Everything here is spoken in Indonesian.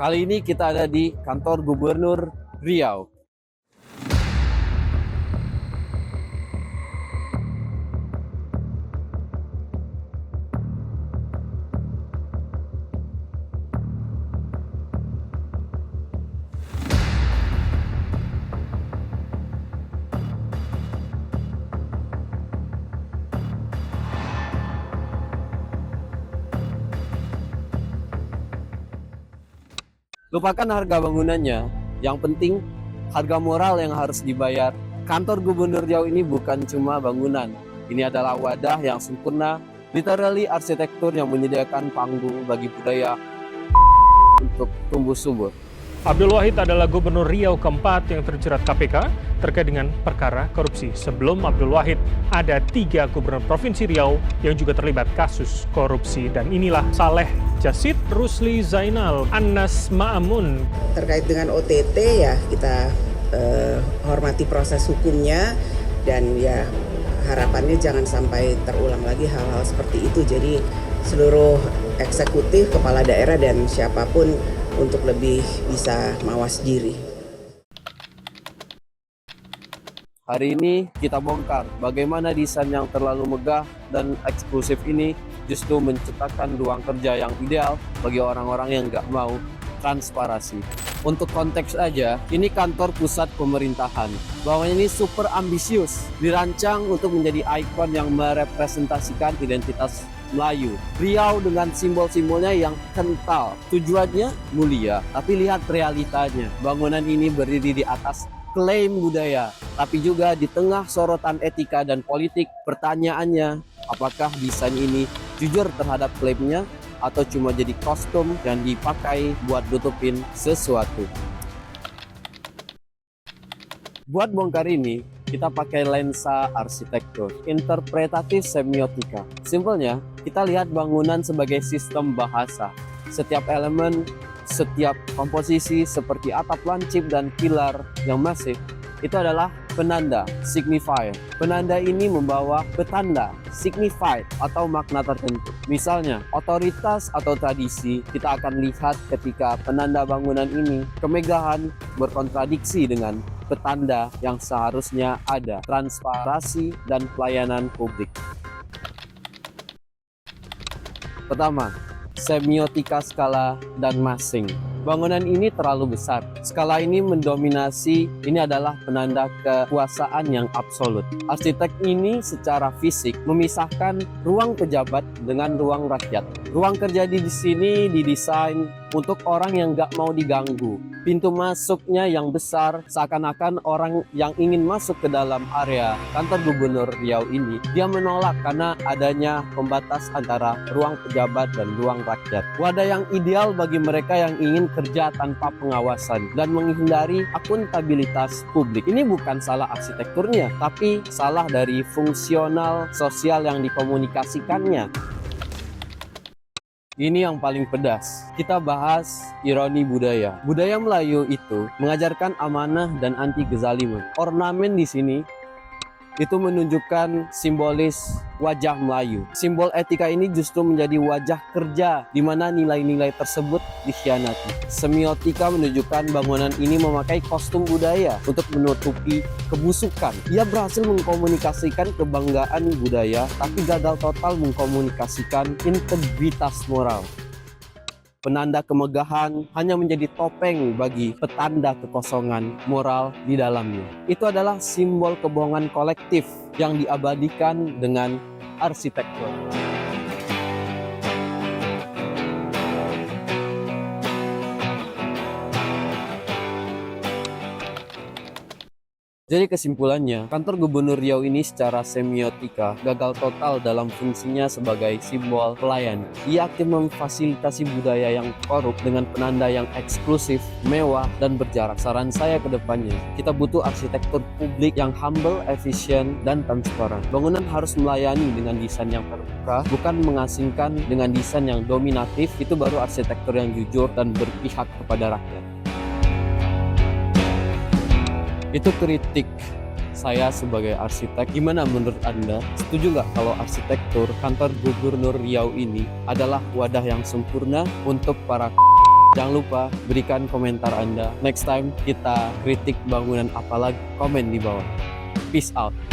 Kali ini kita ada di kantor Gubernur Riau. Lupakan harga bangunannya, yang penting harga moral yang harus dibayar. Kantor Gubernur Riau ini bukan cuma bangunan, ini adalah wadah yang sempurna, literally arsitektur yang menyediakan panggung bagi budaya untuk tumbuh subur. Abdul Wahid adalah Gubernur Riau keempat yang terjerat KPK terkait dengan perkara korupsi. Sebelum Abdul Wahid, ada 3 gubernur Provinsi Riau yang juga terlibat kasus korupsi. Dan inilah Saleh Jasid, Rusli Zainal, Anas Ma'amun. Terkait dengan OTT ya kita hormati proses hukumnya dan ya harapannya jangan sampai terulang lagi hal-hal seperti itu. Jadi seluruh eksekutif, kepala daerah dan siapapun untuk lebih bisa mawas diri. Hari ini kita bongkar bagaimana desain yang terlalu megah dan eksklusif ini justru menciptakan ruang kerja yang ideal bagi orang-orang yang nggak mau transparansi. Untuk konteks aja, ini kantor pusat pemerintahan. Bahwa ini super ambisius, dirancang untuk menjadi ikon yang merepresentasikan identitas Melayu. Riau dengan simbol-simbolnya yang kental. Tujuannya mulia, tapi lihat realitanya. Bangunan ini berdiri di atas klaim budaya, tapi juga di tengah sorotan etika dan politik. Pertanyaannya, apakah desain ini jujur terhadap klaimnya atau cuma jadi kostum yang dipakai buat nutupin sesuatu? Buat bongkar ini, kita pakai lensa arsitektur, interpretatif semiotika. Simpelnya, kita lihat bangunan sebagai sistem bahasa. Setiap elemen, setiap komposisi seperti atap lancip dan pilar yang masif, itu adalah penanda, signifier. Penanda ini membawa petanda, signified atau makna tertentu. Misalnya, otoritas atau tradisi kita akan lihat ketika penanda bangunan ini kemegahan berkontradiksi dengan petanda yang seharusnya ada, transparansi dan pelayanan publik. Pertama, semiotika skala dan masing. Bangunan ini terlalu besar. Skala ini mendominasi, ini adalah penanda kekuasaan yang absolut. Arsitek ini secara fisik memisahkan ruang pejabat dengan ruang rakyat. Ruang kerja di sini didesain untuk orang yang nggak mau diganggu. Pintu masuknya yang besar, seakan-akan orang yang ingin masuk ke dalam area kantor Gubernur Riau ini, dia menolak karena adanya pembatas antara ruang pejabat dan ruang rakyat. Wadah yang ideal bagi mereka yang ingin kerja tanpa pengawasan dan menghindari akuntabilitas publik. Ini bukan salah arsitekturnya, tapi salah dari fungsional sosial yang dikomunikasikannya. Ini yang paling pedas. Kita bahas ironi budaya. Budaya Melayu itu mengajarkan amanah dan anti kezaliman. Ornamen di sini itu menunjukkan simbolis wajah Melayu. Simbol etika ini justru menjadi wajah kerja di mana nilai-nilai tersebut dikhianati. Semiotika menunjukkan bangunan ini memakai kostum budaya untuk menutupi kebusukan. Ia berhasil mengkomunikasikan kebanggaan budaya, tapi gagal total mengkomunikasikan integritas moral. Penanda kemegahan hanya menjadi topeng bagi petanda kekosongan moral di dalamnya. Itu adalah simbol kebohongan kolektif yang diabadikan dengan arsitektur. Jadi kesimpulannya, kantor Gubernur Riau ini secara semiotika gagal total dalam fungsinya sebagai simbol pelayan. Ia akan memfasilitasi budaya yang korup dengan penanda yang eksklusif, mewah, dan berjarak. Saran saya ke depannya, kita butuh arsitektur publik yang humble, efisien, dan transparan. Bangunan harus melayani dengan desain yang terbuka, bukan mengasingkan dengan desain yang dominatif. Itu baru arsitektur yang jujur dan berpihak kepada rakyat. Itu kritik saya sebagai arsitek. Gimana menurut Anda? Setuju nggak kalau arsitektur kantor Gubernur Riau ini adalah wadah yang sempurna untuk para Jangan lupa berikan komentar Anda. Next time kita kritik bangunan apa lagi, komen di bawah. Peace out.